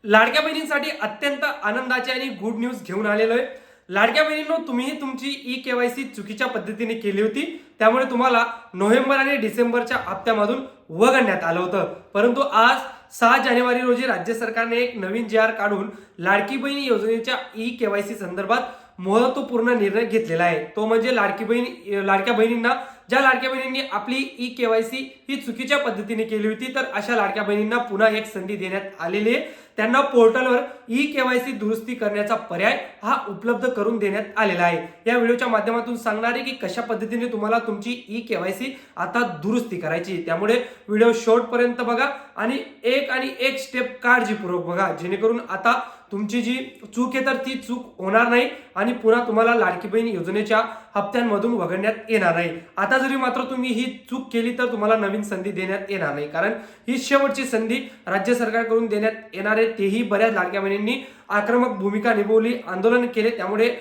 लाडक्या बहिणींसाठी अत्यंत आनंदाची आणि गुड न्यूज घेऊन आलेलो आहे। लाडक्या बहिणींनो, तुम्ही तुमची ई-केवायसी चुकीच्या पद्धतीने केली होती, त्यामुळे तुम्हाला नोव्हेंबर आणि डिसेंबरच्या हप्त्यामधून वगळण्यात आलं होतं। परंतु आज 6 जानेवारी रोजी राज्य सरकारने एक नवीन जी-आर काढून लाडकी बहीण योजनेच्या ई-केवायसी संदर्भात महत्त्वपूर्ण निर्णय घेतलेला आहे। तो म्हणजे लाडक्या बहिणींना, ज्या लाडक्या बहिणींनी आपली ई-केवायसी ही चुकीच्या पद्धतीने केली होती, तर अशा लाडक्या बहिणींना पुन्हा एक संधी देण्यात आलेली आहे। त्यांना पोर्टलवर ई-केवायसी दुरुस्ती करण्याचा पर्याय हा उपलब्ध करून देण्यात आलेला आहे। या व्हिडिओच्या माध्यमातून सांगणार आहे की कशा पद्धतीने तुम्हाला तुमची ई-केवायसी आता दुरुस्ती करायची। त्यामुळे व्हिडिओ शेवटपर्यंत बघा आणि एक स्टेप काळजीपूर्वक बघा, जेणेकरून आता तुमची जी चूक आहे तर ती चूक होणार नाही आणि पुन्हा तुम्हाला लाडकी बहीण योजनेच्या हप्त्यांमधून वगळण्यात येणार नाही। आता जरी मात्र तुम्ही ही चूक केली तर तुम्हाला नवीन संधी देण्यात येणार नाही, कारण ही शेवटची संधी राज्य सरकारकडून देण्यात येणार आहे। तेही बऱ्याच लाडक्या बहिणींनी आक्रमक भूमिका निभावली, आंदोलन केले, त्यामुळे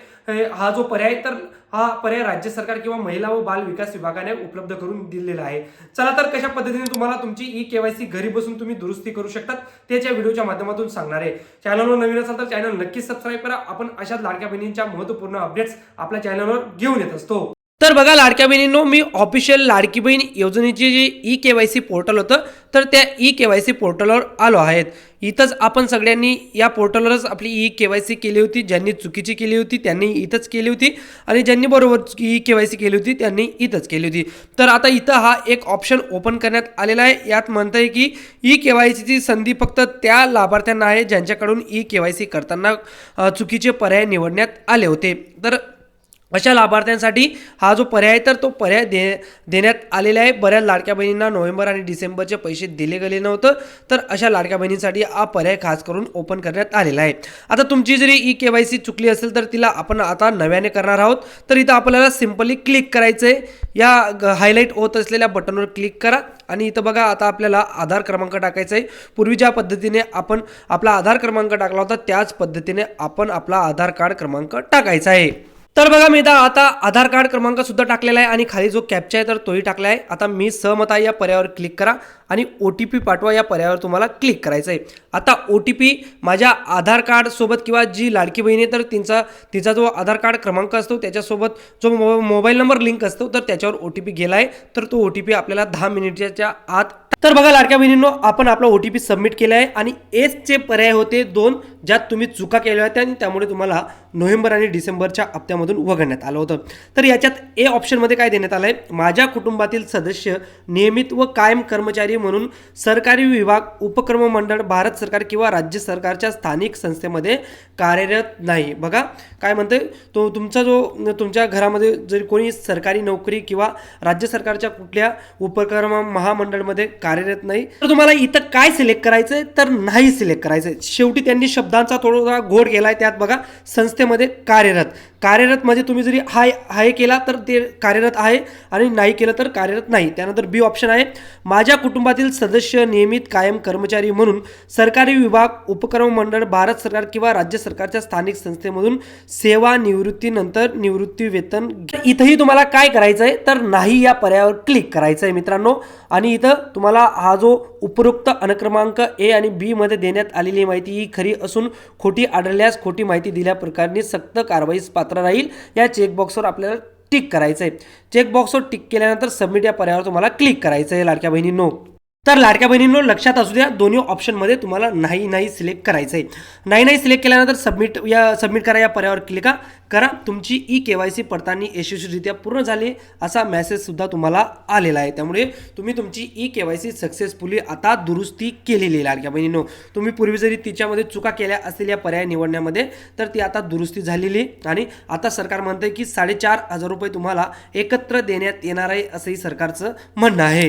हा जो पर्याय तर हा पर्याय राज्य सरकार किंवा महिला व बाल विकास विभागाने उपलब्ध करून दिलेला आहे। चला तर कशा पद्धतीने तुम्हाला तुमची ई-केवायसी घरी बसून तुम्ही दुरुस्ती करू शकतात त्याच्या व्हिडिओच्या माध्यमातून सांगणार आहे। चॅनलवर नवीन असाल तर चॅनल नक्कीच सबस्क्राईब करा। आपण अशाच लाडक्या बहिणींच्या महत्त्वपूर्ण अपडेट्स आपल्या चॅनलवर घेऊन येत असतो। तर बघा लाडक्या बहिणींनो, मी ऑफिशियल लाडकी बहीण योजनेची जी ई-केवायसी पोर्टल होतं, तर त्या ई-केवायसी पोर्टलवर आलो आहेत। इथंच आपण सगळ्यांनी या पोर्टलवरच आपली ई-केवायसी केली होती। ज्यांनी चुकीची केली होती त्यांनी इथंच केली होती आणि ज्यांनी बरोबर ई-केवायसी केली होती त्यांनी इथंच केली होती। तर आता इथं हा एक ऑप्शन ओपन करण्यात आलेला आहे। यात म्हणतंय की ई-केवायसीची संधी फक्त त्या लाभार्थ्यांना आहे ज्यांच्याकडून ई-केवायसी करताना चुकीचे पर्याय निवडण्यात आले होते। तर अशा लाभार्थ्यांसाठी हा जो पर्याय तर तो पर्याय देण्यात आलेला आहे। बऱ्याच लाडक्या बहिणींना नोव्हेंबर आणि डिसेंबरचे पैसे दिले गेले नव्हतं, तर अशा लाडक्या बहिणींसाठी हा पर्याय खास करून ओपन करण्यात आलेला आहे। आता तुमची जरी ई-केवायसी चुकली असेल तर तिला आपण आता नव्याने करणार आहोत। तर इथं आपल्याला सिंपली क्लिक करायचं आहे, या हायलाईट होत असलेल्या बटनवर क्लिक करा आणि इथं बघा आता आपल्याला आधार क्रमांक टाकायचा आहे। पूर्वी ज्या पद्धतीने आपण आपला आधार क्रमांक टाकला होता त्याच पद्धतीने आपण आपला आधार कार्ड क्रमांक टाकायचा आहे। तर बघा मी आता आधार कार्ड क्रमांक सुद्धा टाकलेला आहे आणि खाली जो कॅप्चा आहे तर तोही टाकला आहे। आता मी सहमत आहे या पर्यायावर क्लिक करा आणि OTP पाठवा या पर्यायावर तुम्हाला क्लिक करायचं आहे। आता OTP माझ्या आधार कार्ड सोबत किंवा जी लाडकी बहीण आहे तर तिचा जो आधार कार्ड क्रमांक असतो त्याच्यासोबत जो मोबाईल नंबर लिंक असतो तर त्याच्यावर OTP गेला आहे, तर तो OTP आपल्याला 10 मिनिटाच्या आत। तर बघा लाडक्या बहिणींनो, आपण आपला OTP सबमिट केला आहे आणि एसचे पर्याय होते 2 ज्यात तुम्ही चुका केल्या होत्या आणि त्यामुळे तुम्हाला नोव्हेंबर आणि डिसेंबरच्या हप्त्यामधून वगळण्यात आलं होतं। तर याच्यात ए ऑप्शनमध्ये काय देण्यात आलं आहे, माझ्या कुटुंबातील सदस्य नियमित व कायम कर्मचारी म्हणून सरकारी विभाग, उपक्रम मंडळ, भारत सरकार किंवा राज्य सरकारच्या स्थानिक संस्थेमध्ये कार्यरत नाही। बघा काय म्हणते, तो तुमच्या घरामध्ये जर कोणी सरकारी नोकरी किंवा राज्य सरकारच्या कुठल्या उपक्रम महामंडळमध्ये कार्यरत नाही, तर तुम्हाला इथं काय सिलेक्ट करायचंय तर नाही सिलेक्ट करायचंय। शेवटी त्यांनी शब्दांचा थोडासा घोळ केलाय। त्यात बघा संस्थेमध्ये कार्यरत म्हणजे तुम्ही जरी हाय केला तर ते कार्यरत आहे आणि नाही केलं तर कार्यरत नाही। त्यानंतर बी ऑप्शन आहे, माझ्या कुटुंबातील सदस्य नियमित कायम कर्मचारी म्हणून सरकारी विभाग, उपक्रम मंडळ, भारत सरकार किंवा राज्य सरकारच्या स्थानिक संस्थेमधून सेवा निवृत्तीनंतर निवृत्ती वेतन। इथंही तुम्हाला काय करायचं आहे तर नाही या पर्यायावर क्लिक करायचं आहे मित्रांनो। आणि इथं तुम्हाला हा जो उपरोक्त अनुक्रमांक ए आणि बी मध्ये देण्यात आलेली माहिती ही खरी असून खोटी आढळल्यास खोटी माहिती दिल्या प्रकारे सक्त कारवाईस पात्र राहील या चेकबॉक्सवर आपल्याला टिक करायचं आहे। चेकबॉक्सवर टिक केल्यानंतर सबमिट या पर्यायावर तुम्हाला क्लिक करायचं आहे लाडक्या बहिणींनो। तर लाडक्या बहिणींनो लक्षात असू द्या, दोन्ही ऑप्शनमध्ये तुम्हाला नाही सिलेक्ट करायचं आहे। नाही सिलेक्ट केल्यानंतर सबमिट करा या पर्यायावर क्लिक करा। तुमची ई-केवायसी पडताळणी यशस्वीरित्या पूर्ण झाली असा मेसेज सुद्धा तुम्हाला आलेला आहे। त्यामुळे तुम्ही तुमची ई-केवायसी सक्सेसफुली आता दुरुस्ती केलेली आहे लाडक्या बहिणींनो। तुम्ही पूर्वी जरी तिच्यामध्ये चुका केल्या असलेल्या पर्याय निवडण्यामध्ये तर ती आता दुरुस्ती झालेली आणि आता सरकार म्हणतंय की 4,500 रुपये तुम्हाला एकत्र देण्यात येणार आहे असंही सरकारचं म्हणणं आहे।